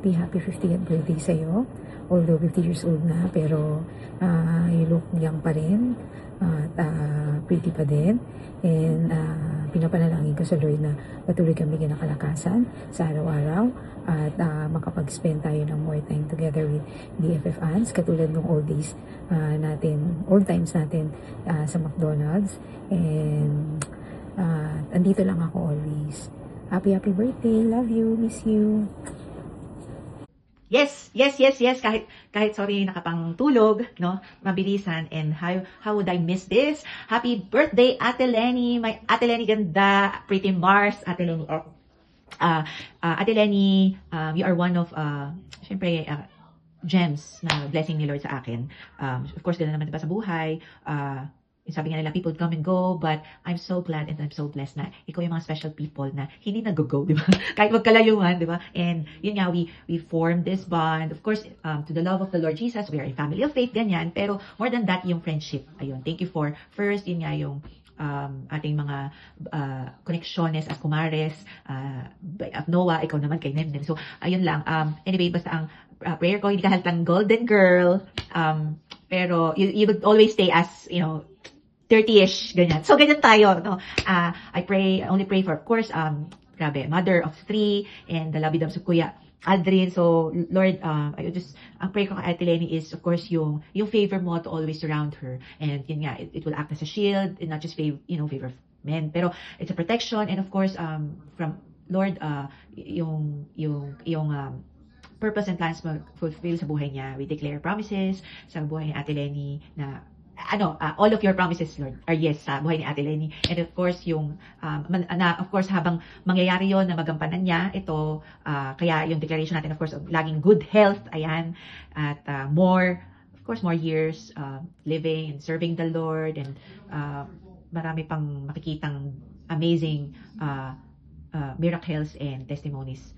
happy 50th birthday sa'yo. Although 50 years old na, pero you look young pa rin. At pretty pa din. And pinapanalangin ko sa Lord na patuloy kami kinakalakasan sa araw-araw at makapag-spend tayo ng more time together with BFF Ans katulad ng old times natin sa McDonald's. And andito lang ako always. Happy birthday, love you, miss you. Yes. Kahit sorry nakapangtulog, no? Mabilisan. And how would I miss this? Happy birthday, Ate Lenny. My Ate Lenny ganda, pretty Mars, Ate Lenny. Ate Lenny, you are one of syempre gems na blessing ni Lord sa akin. Of course, ganda naman diba sa buhay. Sabi nga nila, people come and go, but I'm so glad and I'm so blessed na ikaw yung mga special people na hindi nag-go, di ba? Kahit magkalayuan, di ba? And yun nga, we formed this bond. Of course, to the love of the Lord Jesus, we are a family of faith, ganyan. Pero more than that, yung friendship. Ayun, thank you for, first, yun nga yung ating mga connectiones as kumares, of Noah, ikaw naman kay Nemnem. So, ayun lang. Anyway, basta ang prayer ko, hindi ka haltang golden girl, pero you would always stay as, 30-ish, ganyan. So, ganyan tayo, no? I only pray for, of course, grabe, mother of 3, and the lovey doves of Kuya Aldrin. So, Lord, ang prayer ko kay Ate Lenny is, of course, yung favor mo to always surround her. And yun nga, it will act as a shield, and not just favor of men. Pero, it's a protection, and of course, from Lord, yung purpose and plans mo fulfill sa buhay niya. We declare promises sa buhay ni Ate Lenny na all of your promises, Lord, are yes sa buhay ni Ate Lenny. And of course, habang mangyayari yon na magampanan niya, ito, kaya yung declaration natin, of course, of laging good health, ayan, at more years living and serving the Lord, and marami pang makikitang amazing miracles and testimonies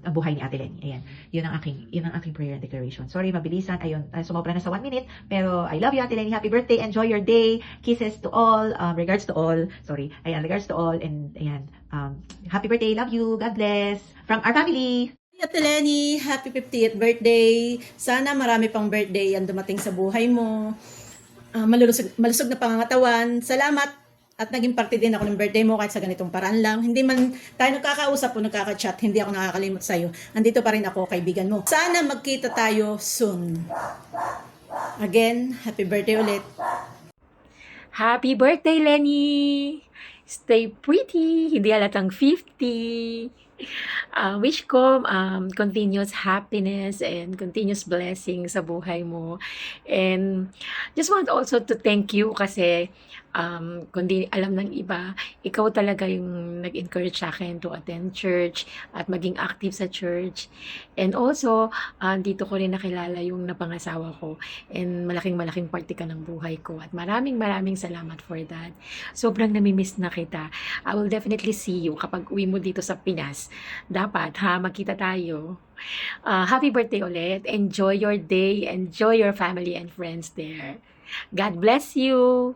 ang buhay ni Ate Lenny. Ayan. Yun ang aking prayer and declaration. Sorry, mabilisan. Ayun, sumobra na sa 1 minute. Pero I love you, Ate Lenny. Happy birthday. Enjoy your day. Kisses to all. Regards to all. Sorry. Ayan, regards to all. And ayan, happy birthday. Love you. God bless. From our family. Ate Lenny, happy 50th birthday. Sana marami pang birthday ang dumating sa buhay mo. Malusog na pangangatawan. Salamat. At naging parte din ako ng birthday mo kahit sa ganitong paraan lang. Hindi man tayo nagkakausap o nagkaka-chat, hindi ako nakakalimot sa'yo. Andito pa rin ako, kaibigan mo. Sana magkita tayo soon. Again, happy birthday ulit. Happy birthday, Lenny! Stay pretty! Hindi halatang 50! Wish ko continuous happiness and continuous blessing sa buhay mo. And just want also to thank you kasi kundi alam ng iba, ikaw talaga yung nag-encourage sa akin to attend church at maging active sa church. And also, dito ko rin nakilala yung napangasawa ko. And malaking parte ka ng buhay ko. At maraming salamat for that. Sobrang namimiss na kita. I will definitely see you kapag uwi mo dito sa Pinas. Dapat magkita tayo. Happy birthday ulit. Enjoy your day. Enjoy your family and friends there. God bless you.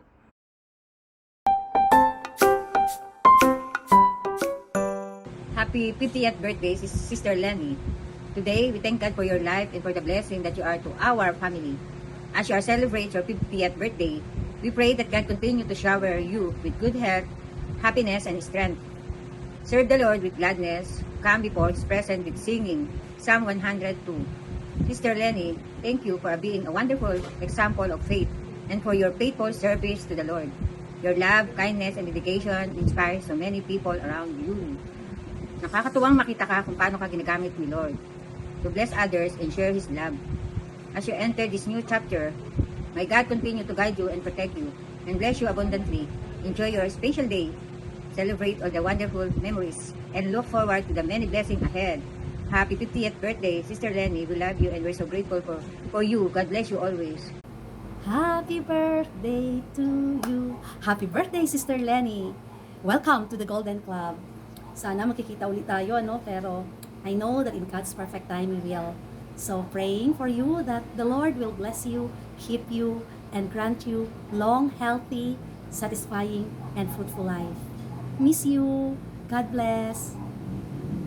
Happy 50th birthday, Sister Lenny. Today, we thank God for your life and for the blessing that you are to our family. As you celebrate your 50th birthday, we pray that God continue to shower you with good health, happiness, and strength. Serve the Lord with gladness. Come before His presence with singing. Psalm 102. Sister Lenny, thank you for being a wonderful example of faith and for your faithful service to the Lord. Your love, kindness, and dedication inspire so many people around you. Nakakatuwang makita ka kung paano ka ginagamit ni Lord to bless others and share His love. As you enter this new chapter, may God continue to guide you and protect you and bless you abundantly. Enjoy your special day. Celebrate all the wonderful memories and look forward to the many blessings ahead. Happy 50th birthday, Sister Lenny. We love you and we're so grateful for you. God bless you always. Happy birthday to you. Happy birthday, Sister Lenny. Welcome to the Golden Club. Sana makikita ulit tayo, pero I know that in God's perfect time we will. So praying for you that the Lord will bless you, keep you, and grant you long, healthy, satisfying, and fruitful life. Miss you. God bless.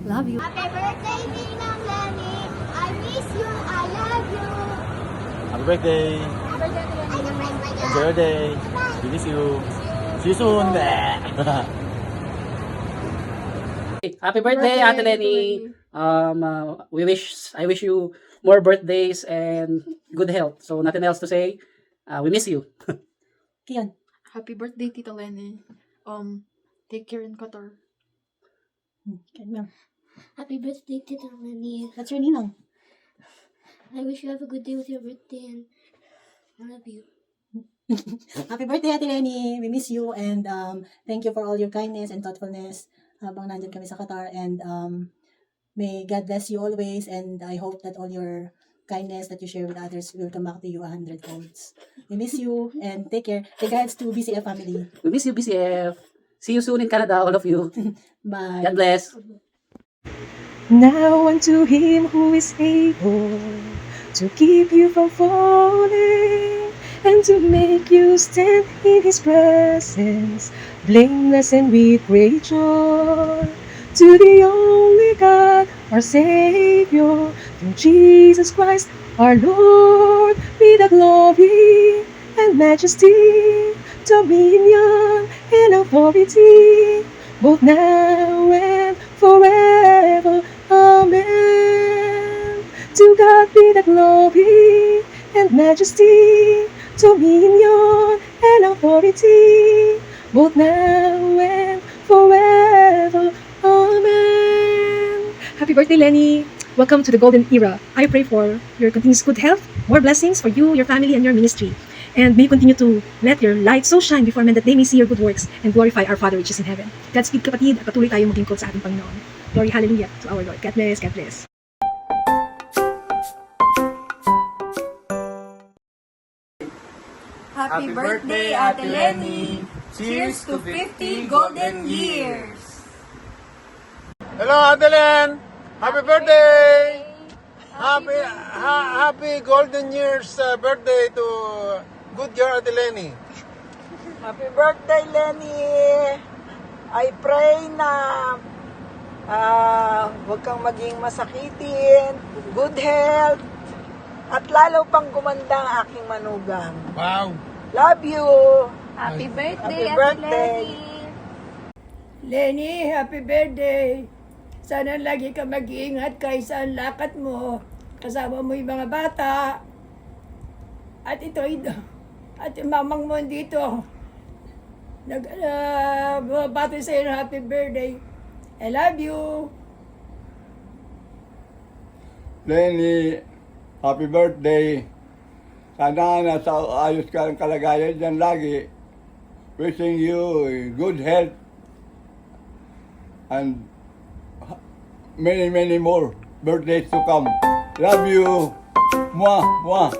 Love you. Happy birthday, Ninang Lenny! I miss you! I love you! Happy birthday! Enjoy your day! We miss you! See you soon! Happy birthday, Ate Lenny. I wish you more birthdays and good health. So nothing else to say. We miss you. Kian. Happy birthday, Tita Lenny. Take care in Qatar. Kian, ma'am. Happy birthday, Tita Lenny. That's your ninang. I wish you have a good day with your birthday and I love you. Happy birthday, Ate Lenny. We miss you and thank you for all your kindness and thoughtfulness habang nandyan kami sa Qatar and may God bless you always and I hope that all your kindness that you share with others will come back to you 100 folds. We miss you and take care. Regards to BCF family. We miss you, BCF. See you soon in Canada, all of you. Bye. God bless. Now unto him who is able to keep you from falling and to make you stand in his presence, blameless and with great joy. To the only God, our Savior, through Jesus Christ, our Lord, be the glory and majesty, dominion and authority, both now and forever. Amen. To God be the glory and majesty, dominion and authority, both now and forever. Amen. Happy birthday, Lenny. Welcome to the golden era. I pray for your continuous good health, more blessings for you, your family, and your ministry. And may you continue to let your light so shine before men that they may see your good works and glorify our Father which is in heaven. Godspeed, kapatid, at patuloy tayong maglingkod sa ating Panginoon. Glory, hallelujah to our Lord. God bless, God bless. Happy birthday, Ate Lenny. Cheers to 50 golden years. Hello, Ate Len! Happy birthday! Happy golden years birthday to good girl Ate Lenny. Happy birthday, Lenny! I pray na huwag kang maging masakitin, good health, at lalo pang gumanda ang aking manugang. Wow! Love you! Happy Happy birthday, birthday. Lenny, happy birthday. Sana lagi ka mag-iingat kaysa ang lakad mo. Kasama mo yung mga bata. At ito, at yung mamang mo dito. Bumabati sa'yo ng happy birthday. I love you. Lenny, happy birthday. Sana nasa ayos ka ng kalagayan dyan lagi. Wishing you good health and many more birthdays to come. Love you. Mwah, mwah.